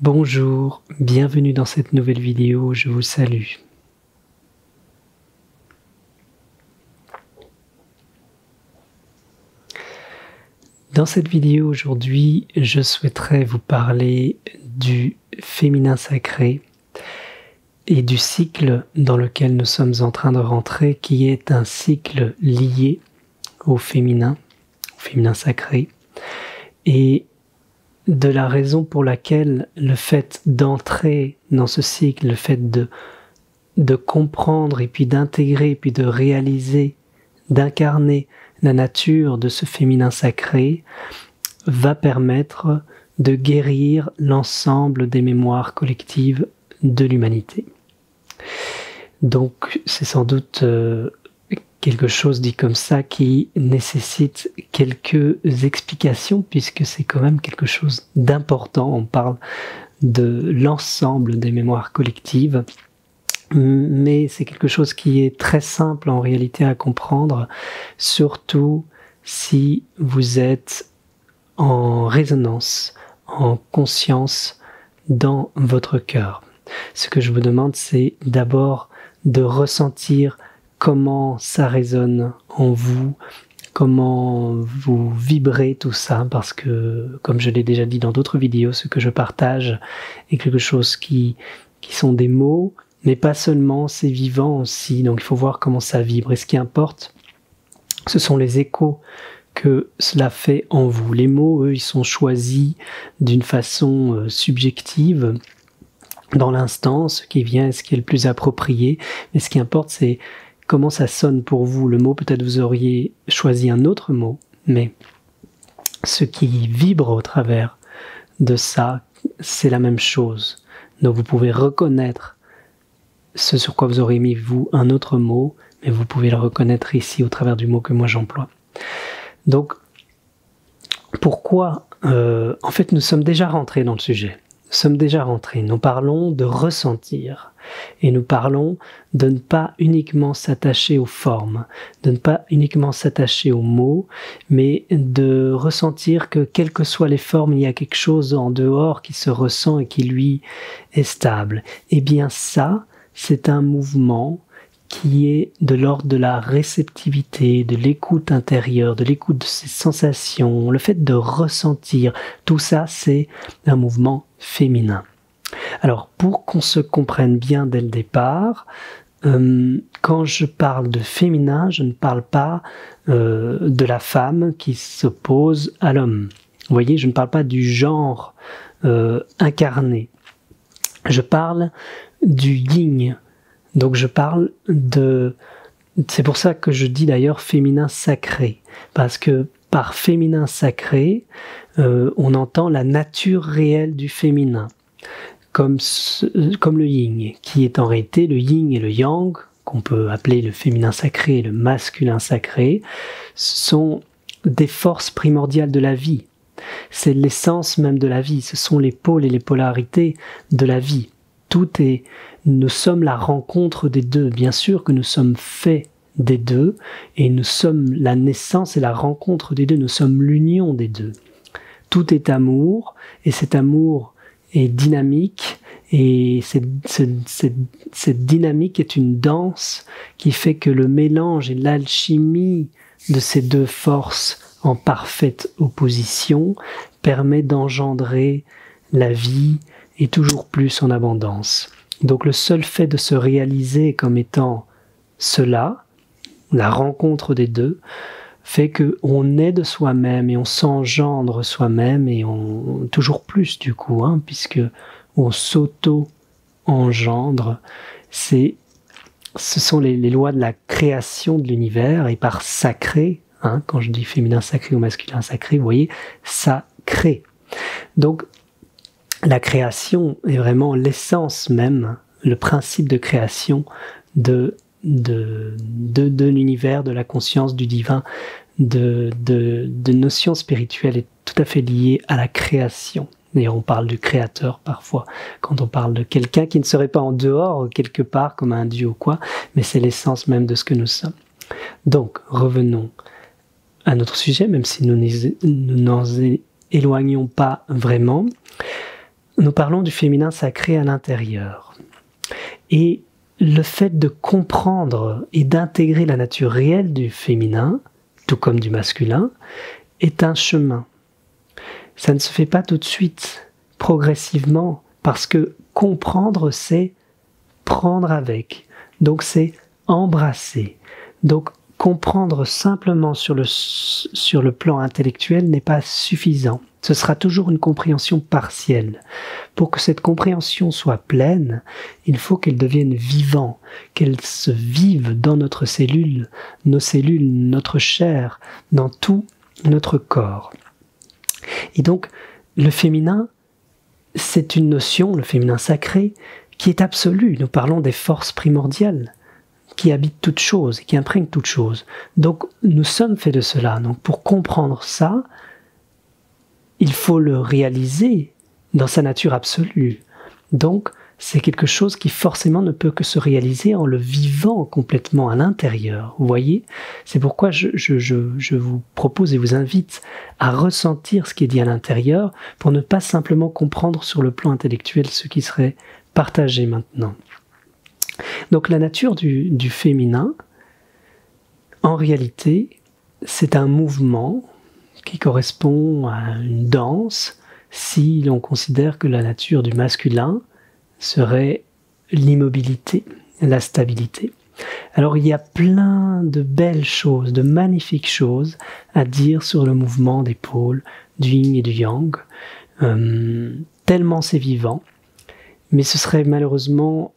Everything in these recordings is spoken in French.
Bonjour, bienvenue dans cette nouvelle vidéo, je vous salue. Dans cette vidéo aujourd'hui, je souhaiterais vous parler du féminin sacré et du cycle dans lequel nous sommes en train de rentrer, qui est un cycle lié au féminin sacré, et de la raison pour laquelle le fait d'entrer dans ce cycle, le fait de comprendre et puis d'intégrer, puis de réaliser, d'incarner la nature de ce féminin sacré, va permettre de guérir l'ensemble des mémoires collectives de l'humanité. Donc c'est sans doute quelque chose dit comme ça qui nécessite quelques explications, puisque c'est quand même quelque chose d'important. On parle de l'ensemble des mémoires collectives, mais c'est quelque chose qui est très simple en réalité à comprendre, surtout si vous êtes en résonance, en conscience dans votre cœur. Ce que je vous demande, c'est d'abord de ressentir comment ça résonne en vous, comment vous vibrez tout ça, parce que, comme je l'ai déjà dit dans d'autres vidéos, ce que je partage est quelque chose qui sont des mots, mais pas seulement, c'est vivant aussi, donc il faut voir comment ça vibre. Et ce qui importe, ce sont les échos que cela fait en vous. Les mots, eux, ils sont choisis d'une façon subjective, dans l'instant, ce qui vient, ce qui est le plus approprié, mais ce qui importe, c'est comment ça sonne pour vous. Le mot, peut-être vous auriez choisi un autre mot, mais ce qui vibre au travers de ça, c'est la même chose. Donc vous pouvez reconnaître ce sur quoi vous aurez mis, vous, un autre mot, mais vous pouvez le reconnaître ici au travers du mot que moi j'emploie. Donc, pourquoi en fait, nous sommes déjà rentrés dans le sujet. Nous parlons de ressentir. Et nous parlons de ne pas uniquement s'attacher aux formes, de ne pas uniquement s'attacher aux mots, mais de ressentir que quelles que soient les formes, il y a quelque chose en dehors qui se ressent et qui lui est stable. Eh bien ça, c'est un mouvement qui est de l'ordre de la réceptivité, de l'écoute intérieure, de l'écoute de ses sensations, le fait de ressentir. Tout ça, c'est un mouvement féminin. Alors, pour qu'on se comprenne bien dès le départ, quand je parle de féminin, je ne parle pas de la femme qui s'oppose à l'homme. Vous voyez, je ne parle pas du genre incarné. Je parle du yin. Donc je parle de... C'est pour ça que je dis d'ailleurs féminin sacré. Parce que par féminin sacré, on entend la nature réelle du féminin. Comme le yin, qui est en réalité le yin et le yang, qu'on peut appeler le féminin sacré et le masculin sacré, sont des forces primordiales de la vie. C'est l'essence même de la vie, ce sont les pôles et les polarités de la vie. Nous sommes la rencontre des deux, bien sûr que nous sommes faits des deux, et nous sommes la naissance et la rencontre des deux, nous sommes l'union des deux. Tout est amour, et cet amour est dynamique, et cette dynamique est une danse qui fait que le mélange et l'alchimie de ces deux forces en parfaite opposition permet d'engendrer la vie et toujours plus en abondance. Donc le seul fait de se réaliser comme étant cela, la rencontre des deux, fait qu'on est de soi-même et on s'engendre soi-même et on toujours plus du coup, puisque on s'auto-engendre. Ce sont les lois de la création de l'univers, et par sacré, quand je dis féminin sacré ou masculin sacré, vous voyez, ça crée. Donc la création est vraiment l'essence même, le principe de création de l'univers, de la conscience, du divin, de notions spirituelles est tout à fait liée à la création. D'ailleurs, on parle du créateur parfois, quand on parle de quelqu'un qui ne serait pas en dehors, quelque part, comme un dieu ou quoi, mais c'est l'essence même de ce que nous sommes. Donc, revenons à notre sujet, même si nous n'en éloignons pas vraiment. nous parlons du féminin sacré à l'intérieur. Et le fait de comprendre et d'intégrer la nature réelle du féminin, tout comme du masculin, est un chemin. Ça ne se fait pas tout de suite, progressivement, parce que comprendre, c'est prendre avec. Donc c'est embrasser. Donc comprendre simplement sur le plan intellectuel n'est pas suffisant. Ce sera toujours une compréhension partielle. Pour que cette compréhension soit pleine, il faut qu'elle devienne vivante, qu'elle se vive dans notre cellule, nos cellules, notre chair, dans tout notre corps. Et donc, le féminin, c'est une notion, le féminin sacré, qui est absolue. Nous parlons des forces primordiales qui habitent toute chose, qui imprègnent toute chose. Donc, nous sommes faits de cela. Donc, pour comprendre ça, il faut le réaliser dans sa nature absolue. Donc, c'est quelque chose qui forcément ne peut que se réaliser en le vivant complètement à l'intérieur. Vous voyez? C'est pourquoi je vous propose et vous invite à ressentir ce qui est dit à l'intérieur pour ne pas simplement comprendre sur le plan intellectuel ce qui serait partagé maintenant. Donc la nature du féminin, en réalité, c'est un mouvement qui correspond à une danse si l'on considère que la nature du masculin serait l'immobilité, la stabilité. Alors il y a plein de belles choses, de magnifiques choses à dire sur le mouvement des pôles du yin et du yang, tellement c'est vivant, mais ce serait malheureusement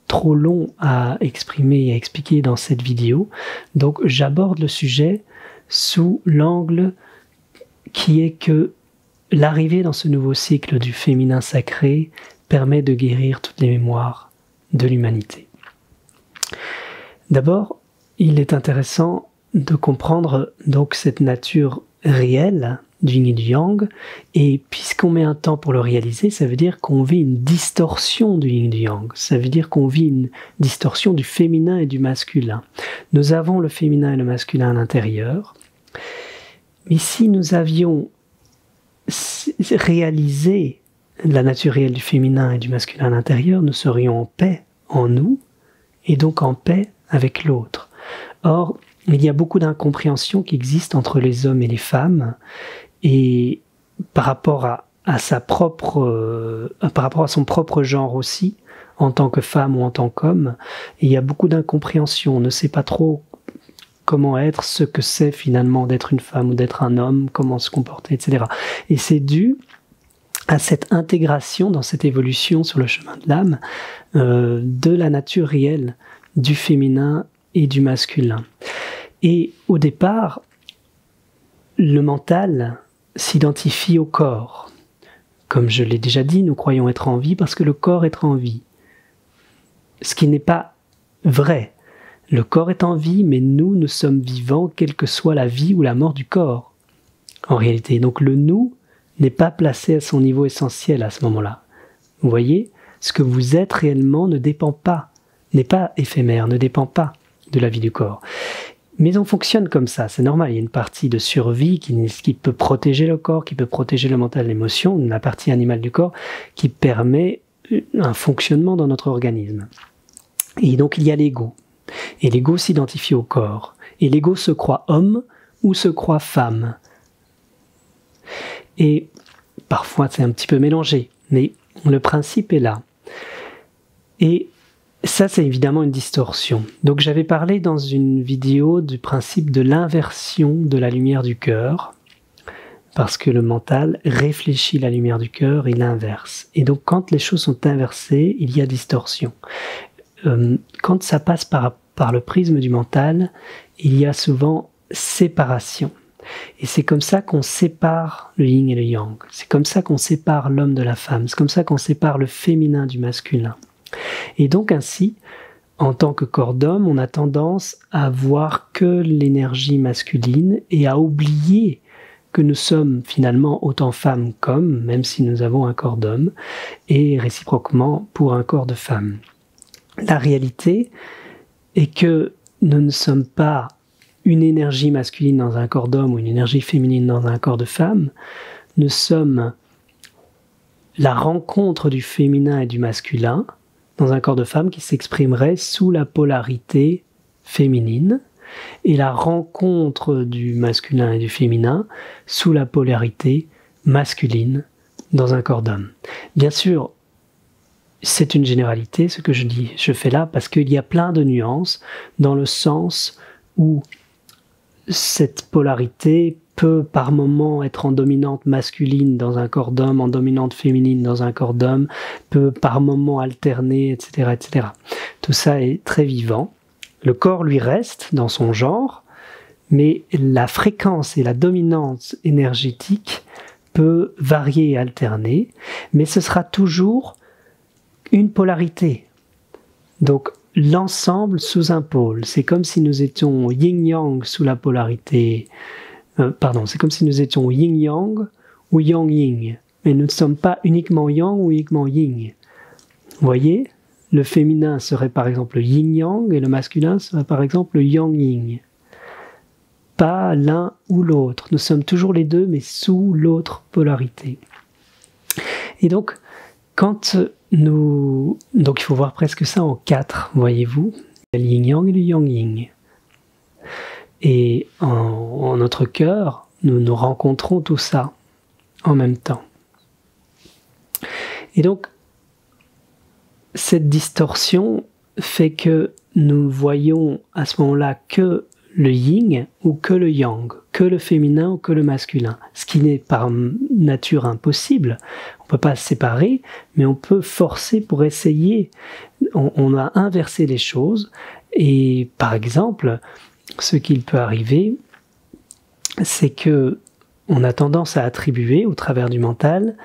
trop long à exprimer et à expliquer dans cette vidéo, donc j'aborde le sujet sous l'angle qui est que l'arrivée dans ce nouveau cycle du féminin sacré permet de guérir toutes les mémoires de l'humanité. D'abord, il est intéressant de comprendre donc cette nature réelle du yin et du yang, et puisqu'on met un temps pour le réaliser, ça veut dire qu'on vit une distorsion du yin et du yang, ça veut dire qu'on vit une distorsion du féminin et du masculin. Nous avons le féminin et le masculin à l'intérieur, mais si nous avions réalisé la nature réelle du féminin et du masculin à l'intérieur, nous serions en paix en nous, et donc en paix avec l'autre. Or, il y a beaucoup d'incompréhension qui existent entre les hommes et les femmes, et par rapport à son propre genre aussi, en tant que femme ou en tant qu'homme, il y a beaucoup d'incompréhension. On ne sait pas trop comment être, ce que c'est finalement d'être une femme ou d'être un homme, comment se comporter, etc. Et c'est dû à cette intégration dans cette évolution sur le chemin de l'âme de la nature réelle du féminin et du masculin. Et au départ, le mental s'identifie au corps. Comme je l'ai déjà dit, nous croyons être en vie parce que le corps est en vie. Ce qui n'est pas vrai. Le corps est en vie, mais nous sommes vivants, quelle que soit la vie ou la mort du corps. En réalité, donc le nous n'est pas placé à son niveau essentiel à ce moment-là. Vous voyez, ce que vous êtes réellement ne dépend pas, n'est pas éphémère, ne dépend pas de la vie du corps. Mais on fonctionne comme ça, c'est normal. Il y a une partie de survie qui peut protéger le corps, qui peut protéger le mental, l'émotion, la partie animale du corps, qui permet un fonctionnement dans notre organisme. Et donc il y a l'ego. Et l'ego s'identifie au corps. Et l'ego se croit homme ou se croit femme. Et parfois c'est un petit peu mélangé, mais le principe est là. Et ça, c'est évidemment une distorsion. Donc j'avais parlé dans une vidéo du principe de l'inversion de la lumière du cœur, parce que le mental réfléchit la lumière du cœur et l'inverse. Et donc quand les choses sont inversées, il y a distorsion. Quand ça passe par le prisme du mental, il y a souvent séparation. Et c'est comme ça qu'on sépare le yin et le yang. C'est comme ça qu'on sépare l'homme de la femme. C'est comme ça qu'on sépare le féminin du masculin. Et donc ainsi, en tant que corps d'homme, on a tendance à voir que l'énergie masculine et à oublier que nous sommes finalement autant femmes qu'hommes, même si nous avons un corps d'homme, et réciproquement pour un corps de femme. La réalité est que nous ne sommes pas une énergie masculine dans un corps d'homme ou une énergie féminine dans un corps de femme. Nous sommes la rencontre du féminin et du masculin dans un corps de femme qui s'exprimerait sous la polarité féminine, et la rencontre du masculin et du féminin sous la polarité masculine dans un corps d'homme. Bien sûr, c'est une généralité ce que je fais là, parce qu'il y a plein de nuances dans le sens où cette polarité peut par moment être en dominante masculine dans un corps d'homme, en dominante féminine dans un corps d'homme, peut par moment alterner, etc., etc. Tout ça est très vivant. Le corps, lui, reste dans son genre, mais la fréquence et la dominance énergétique peut varier et alterner, mais ce sera toujours une polarité. Donc, l'ensemble sous un pôle. C'est comme si nous étions yin-yang sous la polarité. C'est comme si nous étions yin-yang ou yang-yin. Mais nous ne sommes pas uniquement yang ou uniquement yin. Vous voyez ? Le féminin serait par exemple yin-yang et le masculin serait par exemple yang-yin. Pas l'un ou l'autre. Nous sommes toujours les deux, mais sous l'autre polarité. Et donc, donc il faut voir presque ça en 4, voyez-vous. Il y a le yin-yang et le yang-yin. Et en notre cœur, nous rencontrons tout ça en même temps. Et donc, cette distorsion fait que nous voyons à ce moment-là que le yin ou que le yang, que le féminin ou que le masculin, ce qui n'est par nature impossible. On ne peut pas se séparer, mais on peut forcer pour essayer. On a inversé les choses, et par exemple, ce qu'il peut arriver, c'est que on a tendance à attribuer, au travers du mental,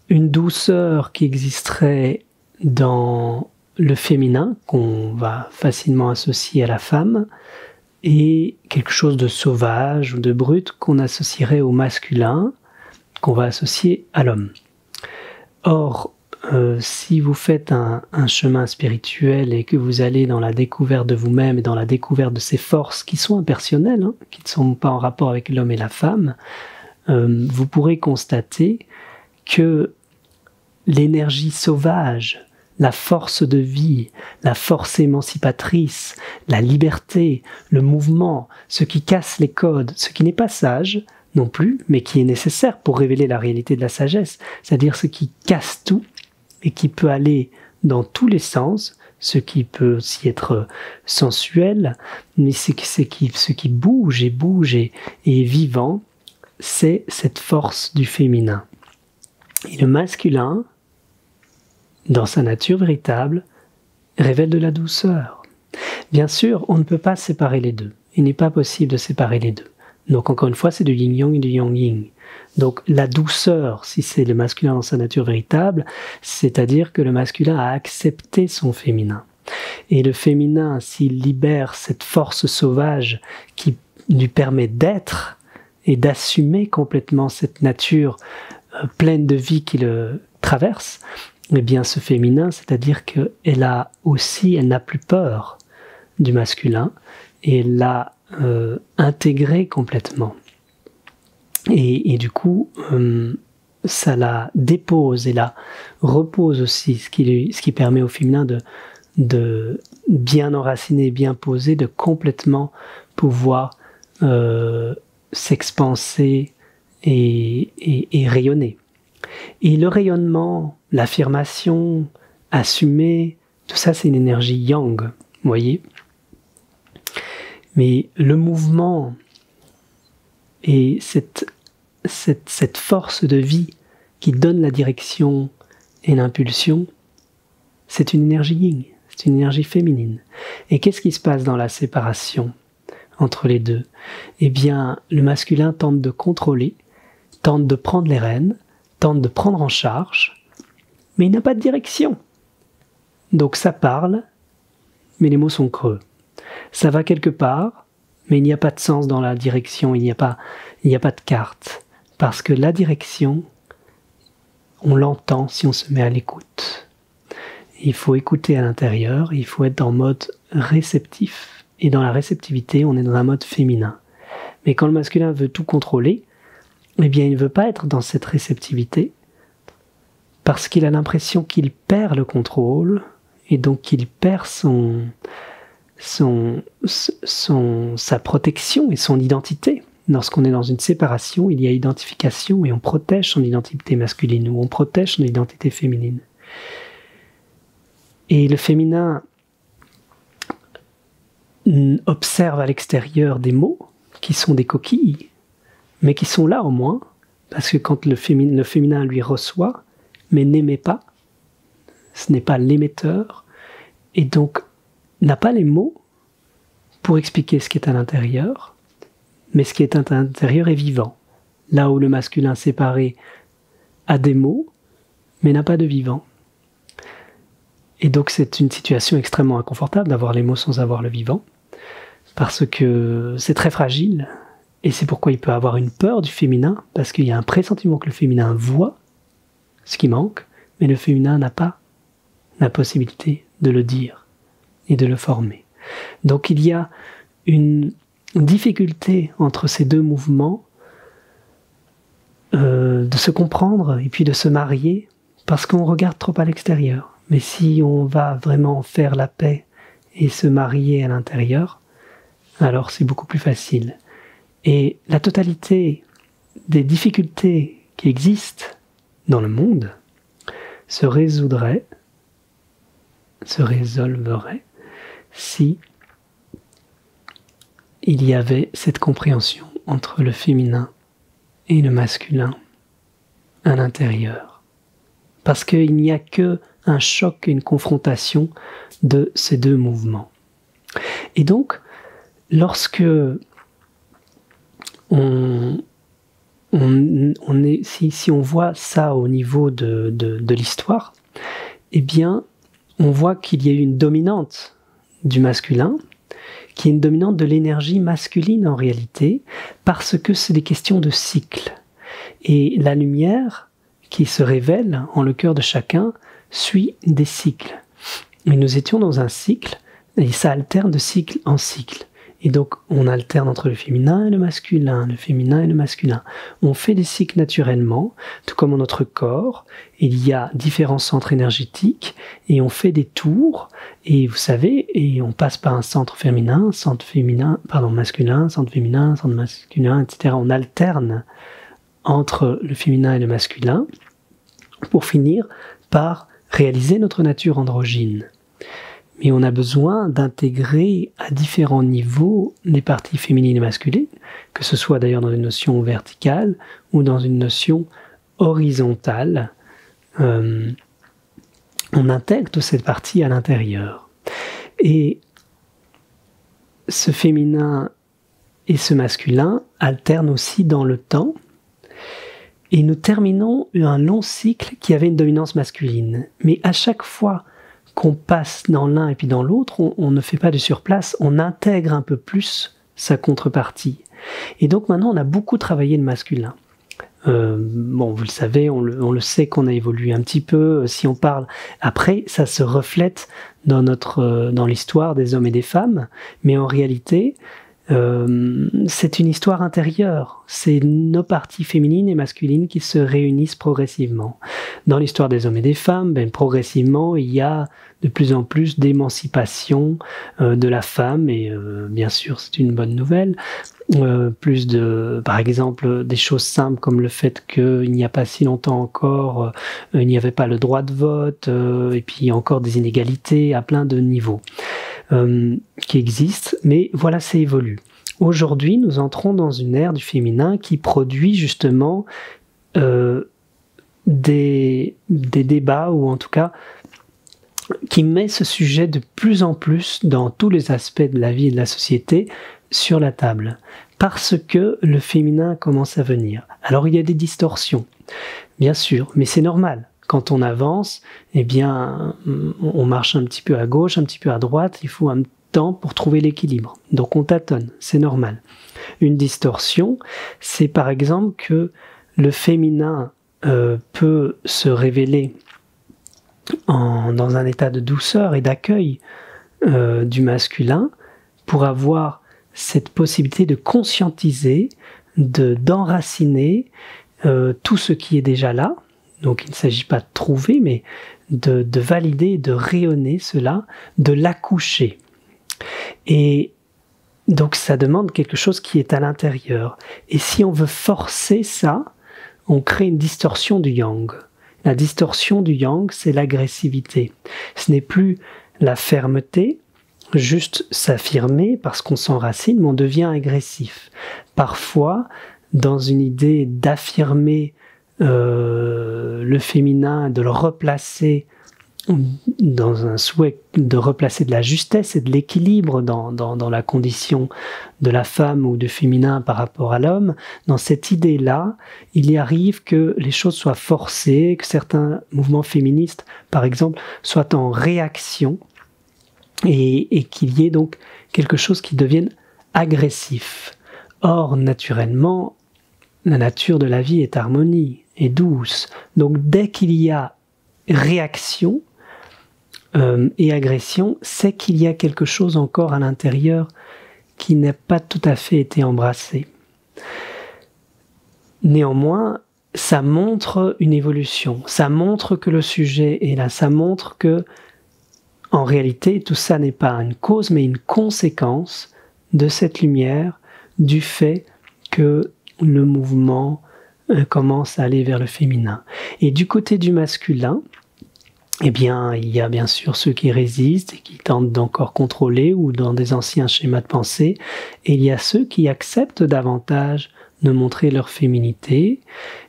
une douceur qui existerait dans le féminin, qu'on va facilement associer à la femme, et quelque chose de sauvage ou de brut qu'on associerait au masculin, qu'on va associer à l'homme. Or, si vous faites un chemin spirituel et que vous allez dans la découverte de vous-même et dans la découverte de ces forces qui sont impersonnelles, qui ne sont pas en rapport avec l'homme et la femme, vous pourrez constater que l'énergie sauvage, la force de vie, la force émancipatrice, la liberté, le mouvement, ce qui casse les codes, ce qui n'est pas sage non plus, mais qui est nécessaire pour révéler la réalité de la sagesse, c'est-à-dire ce qui casse tout et qui peut aller dans tous les sens, ce qui peut aussi être sensuel, mais ce qui bouge et est vivant, c'est cette force du féminin. Et le masculin, dans sa nature véritable, révèle de la douceur. Bien sûr, on ne peut pas séparer les deux. Il n'est pas possible de séparer les deux. Donc encore une fois, c'est du yin-yang et du yang-yin. Donc la douceur, si c'est le masculin dans sa nature véritable, c'est-à-dire que le masculin a accepté son féminin. Et le féminin, s'il libère cette force sauvage qui lui permet d'être et d'assumer complètement cette nature pleine de vie qui le traverse, eh bien ce féminin, c'est-à-dire qu'elle n'a plus peur du masculin et elle l'a intégré complètement. Et du coup, ça la dépose et la repose aussi, ce qui permet au féminin de bien enraciner, bien poser, de complètement pouvoir s'expanser et rayonner. Et le rayonnement, l'affirmation, assumer, tout ça c'est une énergie yang, vous voyez. Mais le mouvement et cette force de vie qui donne la direction et l'impulsion, c'est une énergie yin, c'est une énergie féminine. Et qu'est-ce qui se passe dans la séparation entre les deux? Eh bien, le masculin tente de contrôler, tente de prendre les rênes, tente de prendre en charge, mais il n'a pas de direction. Donc ça parle, mais les mots sont creux. Ça va quelque part, mais il n'y a pas de sens dans la direction, il n'y a pas de carte. Parce que la direction, on l'entend si on se met à l'écoute. Il faut écouter à l'intérieur, il faut être en mode réceptif. Et dans la réceptivité, on est dans un mode féminin. Mais quand le masculin veut tout contrôler, eh bien il ne veut pas être dans cette réceptivité. parce qu'il a l'impression qu'il perd le contrôle, et donc qu'il perd sa protection et son identité. Lorsqu'on est dans une séparation, il y a identification et on protège son identité masculine ou on protège son identité féminine. Et le féminin observe à l'extérieur des mots qui sont des coquilles, mais qui sont là au moins, parce que quand le féminin lui reçoit, mais n'émet pas, ce n'est pas l'émetteur, et donc n'a pas les mots pour expliquer ce qui est à l'intérieur, mais ce qui est à l'intérieur est vivant. Là où le masculin séparé a des mots, mais n'a pas de vivant. Et donc c'est une situation extrêmement inconfortable d'avoir les mots sans avoir le vivant, parce que c'est très fragile, et c'est pourquoi il peut avoir une peur du féminin, parce qu'il y a un pressentiment que le féminin voit ce qui manque, mais le féminin n'a pas la possibilité de le dire et de le former. Donc il y a une difficulté entre ces deux mouvements de se comprendre et puis de se marier parce qu'on regarde trop à l'extérieur. Mais si on va vraiment faire la paix et se marier à l'intérieur, alors c'est beaucoup plus facile. Et la totalité des difficultés qui existent dans le monde se résolverait si il y avait cette compréhension entre le féminin et le masculin à l'intérieur. Parce qu'il n'y a que un choc et une confrontation de ces deux mouvements. Et donc, lorsque si on voit ça au niveau de l'histoire, eh bien, on voit qu'il y a eu une dominante du masculin, qui est une dominante de l'énergie masculine en réalité, parce que c'est des questions de cycle. Et la lumière qui se révèle en le cœur de chacun suit des cycles. Mais nous étions dans un cycle, et ça alterne de cycle en cycle. Et donc, on alterne entre le féminin et le masculin, le féminin et le masculin. On fait des cycles naturellement, tout comme dans notre corps. Il y a différents centres énergétiques et on fait des tours. Et vous savez, et on passe par un centre féminin, masculin, centre féminin, centre masculin, etc. On alterne entre le féminin et le masculin pour finir par réaliser notre nature androgyne. Mais on a besoin d'intégrer à différents niveaux les parties féminines et masculines, que ce soit d'ailleurs dans une notion verticale ou dans une notion horizontale. On intègre toute cette partie à l'intérieur. Et ce féminin et ce masculin alternent aussi dans le temps. Et nous terminons un long cycle qui avait une dominance masculine. Mais à chaque fois qu'on passe dans l'un et puis dans l'autre, on ne fait pas de surplace, on intègre un peu plus sa contrepartie. Et donc maintenant, on a beaucoup travaillé le masculin. Bon, vous le savez, on le sait qu'on a évolué un petit peu. Si on parle après, ça se reflète dans l'histoire des hommes et des femmes, mais en réalité, c'est une histoire intérieure. C'est nos parties féminines et masculines qui se réunissent progressivement. Dans l'histoire des hommes et des femmes, progressivement, il y a de plus en plus d'émancipation de la femme, et bien sûr, c'est une bonne nouvelle. Par exemple, des choses simples comme le fait qu'il n'y a pas si longtemps encore, il n'y avait pas le droit de vote, et puis encore des inégalités à plein de niveaux qui existent, mais voilà, ça évolue. Aujourd'hui, nous entrons dans une ère du féminin qui produit justement des débats, ou en tout cas qui met ce sujet de plus en plus dans tous les aspects de la vie et de la société sur la table, parce que le féminin commence à venir. Alors il y a des distorsions, bien sûr, mais c'est normal. Quand on avance, eh bien, on marche un petit peu à gauche, un petit peu à droite, il faut un temps pour trouver l'équilibre. Donc on tâtonne, c'est normal. Une distorsion, c'est par exemple que le féminin peut se révéler dans un état de douceur et d'accueil du masculin pour avoir cette possibilité de conscientiser, d'enraciner tout ce qui est déjà là, Donc il ne s'agit pas de trouver, mais de valider, de rayonner cela, de l'accoucher. Et donc ça demande quelque chose qui est à l'intérieur. Et si on veut forcer ça, on crée une distorsion du yang. La distorsion du yang, c'est l'agressivité. Ce n'est plus la fermeté, juste s'affirmer parce qu'on s'enracine, mais on devient agressif. Parfois, dans une idée d'affirmer le féminin, de le replacer dans un souhait de replacer de la justesse et de l'équilibre dans la condition de la femme ou du féminin par rapport à l'homme, dans cette idée-là, il y arrive que les choses soient forcées, que certains mouvements féministes, par exemple, soient en réaction et qu'il y ait donc quelque chose qui devienne agressif. Or, naturellement, la nature de la vie est harmonie, est douce. Donc, dès qu'il y a réaction et agression, c'est qu'il y a quelque chose encore à l'intérieur qui n'a pas tout à fait été embrassé. Néanmoins, ça montre une évolution, ça montre que le sujet est là, ça montre que, en réalité, tout ça n'est pas une cause, mais une conséquence de cette lumière, du fait que le mouvement commence à aller vers le féminin. Et du côté du masculin, eh bien, il y a bien sûr ceux qui résistent et qui tentent d'encore contrôler ou dans des anciens schémas de pensée, et il y a ceux qui acceptent davantage de montrer leur féminité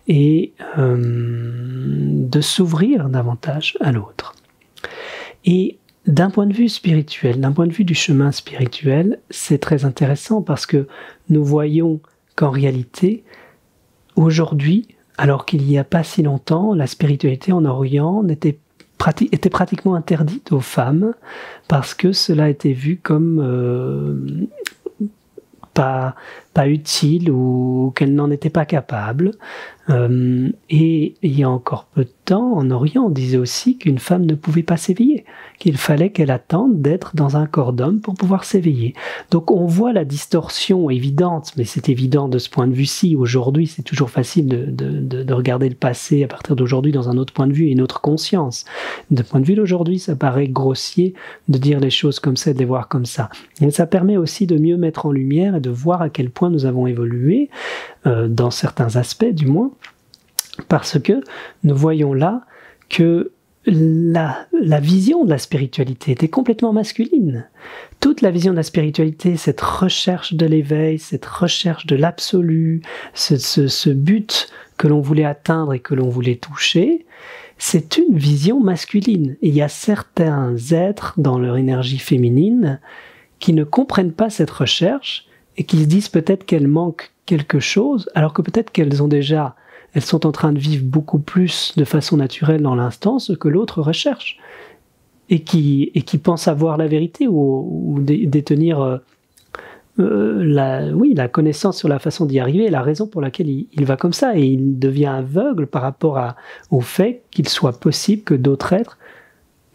et de s'ouvrir davantage à l'autre. Et d'un point de vue spirituel, d'un point de vue du chemin spirituel, c'est très intéressant parce que nous voyons qu'en réalité, aujourd'hui, alors qu'il n'y a pas si longtemps, la spiritualité en Orient était pratiquement interdite aux femmes parce que cela était vu comme pas utile ou qu'elles n'en étaient pas capables. Et il y a encore peu de temps, en Orient, on disait aussi qu'une femme ne pouvait pas s'éveiller, qu'il fallait qu'elle attende d'être dans un corps d'homme pour pouvoir s'éveiller. Donc on voit la distorsion évidente, mais c'est évident de ce point de vue-ci. Aujourd'hui, c'est toujours facile de regarder le passé à partir d'aujourd'hui dans un autre point de vue et une autre conscience. De point de vue d'aujourd'hui, ça paraît grossier de dire les choses comme ça et de les voir comme ça. Mais ça permet aussi de mieux mettre en lumière et de voir à quel point nous avons évolué, dans certains aspects du moins, parce que nous voyons là que la vision de la spiritualité était complètement masculine. Toute la vision de la spiritualité, cette recherche de l'éveil, cette recherche de l'absolu, ce but que l'on voulait atteindre et que l'on voulait toucher, c'est une vision masculine. Et il y a certains êtres dans leur énergie féminine qui ne comprennent pas cette recherche et qui se disent peut-être qu'elles manquent quelque chose, alors que peut-être qu'elles sont en train de vivre beaucoup plus de façon naturelle dans l'instant ce que l'autre recherche, et qui pense avoir la vérité ou détenir la connaissance sur la façon d'y arriver, la raison pour laquelle il va comme ça, et il devient aveugle par rapport au fait qu'il soit possible que d'autres êtres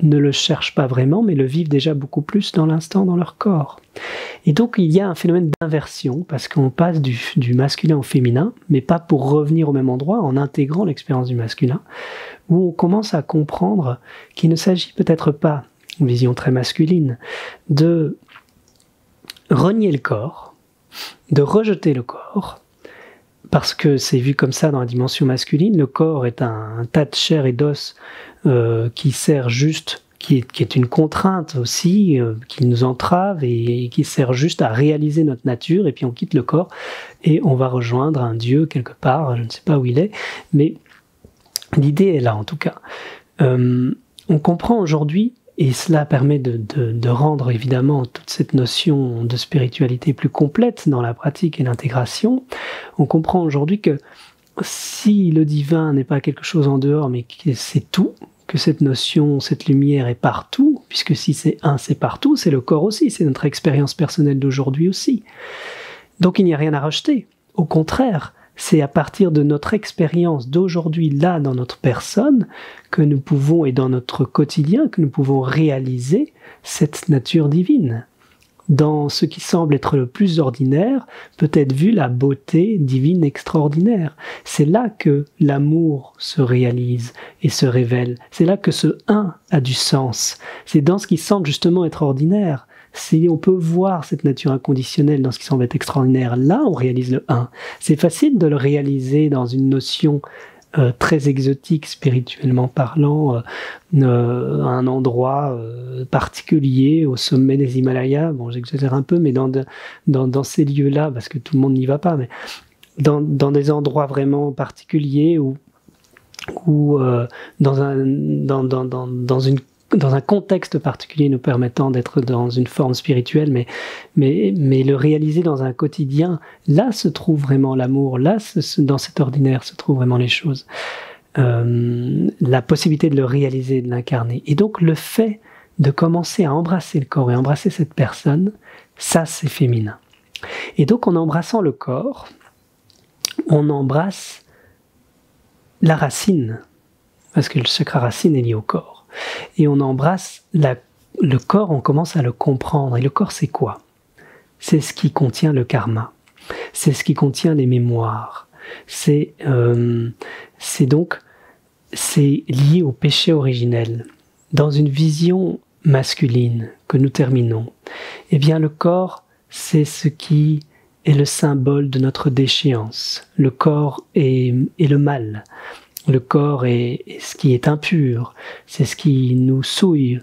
ne le cherchent pas vraiment, mais le vivent déjà beaucoup plus dans l'instant, dans leur corps. Et donc il y a un phénomène d'inversion, parce qu'on passe du masculin au féminin, mais pas pour revenir au même endroit, en intégrant l'expérience du masculin, où on commence à comprendre qu'il ne s'agit peut-être pas, une vision très masculine, de renier le corps, de rejeter le corps, parce que c'est vu comme ça dans la dimension masculine. Le corps est un tas de chair et d'os qui sert juste, qui est une contrainte aussi, qui nous entrave et qui sert juste à réaliser notre nature, et puis on quitte le corps et on va rejoindre un Dieu quelque part, je ne sais pas où il est, mais l'idée est là en tout cas. On comprend aujourd'hui, et cela permet de rendre évidemment toute cette notion de spiritualité plus complète dans la pratique et l'intégration. On comprend aujourd'hui que si le divin n'est pas quelque chose en dehors, mais que c'est tout, que cette notion, cette lumière est partout, puisque si c'est un, c'est partout, c'est le corps aussi, c'est notre expérience personnelle d'aujourd'hui aussi. Donc il n'y a rien à rejeter. Au contraire, c'est à partir de notre expérience d'aujourd'hui, là, dans notre personne, que nous pouvons, et dans notre quotidien, que nous pouvons réaliser cette nature divine. dans ce qui semble être le plus ordinaire, peut être vue la beauté divine extraordinaire. C'est là que l'amour se réalise et se révèle. C'est là que ce un a du sens. C'est dans ce qui semble justement être ordinaire. Si on peut voir cette nature inconditionnelle dans ce qui semble être extraordinaire, là on réalise le un. C'est facile de le réaliser dans une notion très exotique, spirituellement parlant, un endroit particulier au sommet des Himalayas. Bon, j'exagère un peu, mais dans ces lieux-là, parce que tout le monde n'y va pas, mais dans des endroits vraiment particuliers ou dans un contexte particulier nous permettant d'être dans une forme spirituelle, mais le réaliser dans un quotidien, là se trouve vraiment l'amour, là, dans cet ordinaire se trouvent vraiment les choses. La possibilité de le réaliser, de l'incarner. Et donc le fait de commencer à embrasser le corps et embrasser cette personne, ça c'est féminin. Et donc en embrassant le corps, on embrasse la racine, parce que le chakra racine est lié au corps. Et on embrasse le corps, on commence à le comprendre. Et le corps, c'est quoi? C'est ce qui contient le karma. C'est ce qui contient les mémoires. C'est lié au péché originel. Dans une vision masculine que nous terminons, eh bien le corps, c'est ce qui est le symbole de notre déchéance. Le corps est le mal. Le corps est ce qui est impur, c'est ce qui nous souille.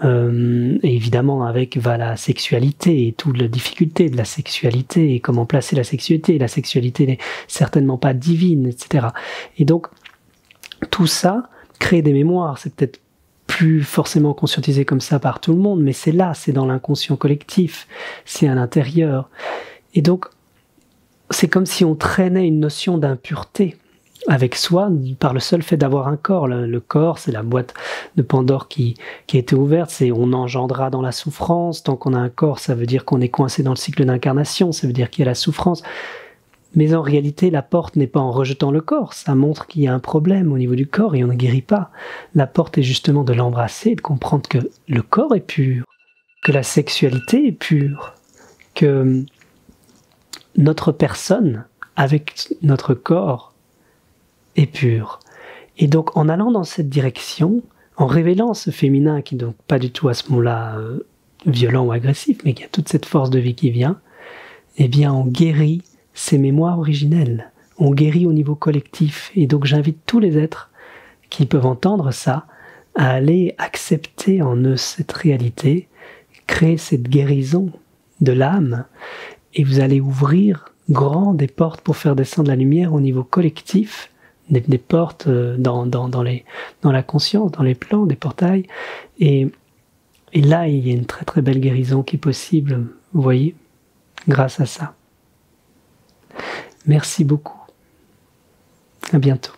Et évidemment, avec la sexualité et toute la difficulté de la sexualité et comment placer la sexualité. La sexualité n'est certainement pas divine, etc. Et donc, tout ça crée des mémoires. C'est peut-être plus forcément conscientisé comme ça par tout le monde, mais c'est là, c'est dans l'inconscient collectif, c'est à l'intérieur. Et donc, c'est comme si on traînait une notion d'impureté avec soi par le seul fait d'avoir un corps. Le corps, c'est la boîte de Pandore qui a été ouverte, c'est on engendra dans la souffrance. Tant qu'on a un corps, ça veut dire qu'on est coincé dans le cycle d'incarnation, ça veut dire qu'il y a la souffrance. Mais en réalité, la porte n'est pas en rejetant le corps, ça montre qu'il y a un problème au niveau du corps et on ne guérit pas. La porte est justement de l'embrasser, de comprendre que le corps est pur, que la sexualité est pure, que notre personne, avec notre corps, est pure. Et donc, en allant dans cette direction, en révélant ce féminin qui n'est donc pas du tout à ce moment-là violent ou agressif, mais qui a toute cette force de vie qui vient, eh bien, on guérit ces mémoires originelles. On guérit au niveau collectif. Et donc, j'invite tous les êtres qui peuvent entendre ça à aller accepter en eux cette réalité, créer cette guérison de l'âme, et vous allez ouvrir grand des portes pour faire descendre la lumière au niveau collectif, des portes dans la conscience, dans les plans, des portails. Et là, il y a une très très belle guérison qui est possible, vous voyez, grâce à ça. Merci beaucoup. À bientôt.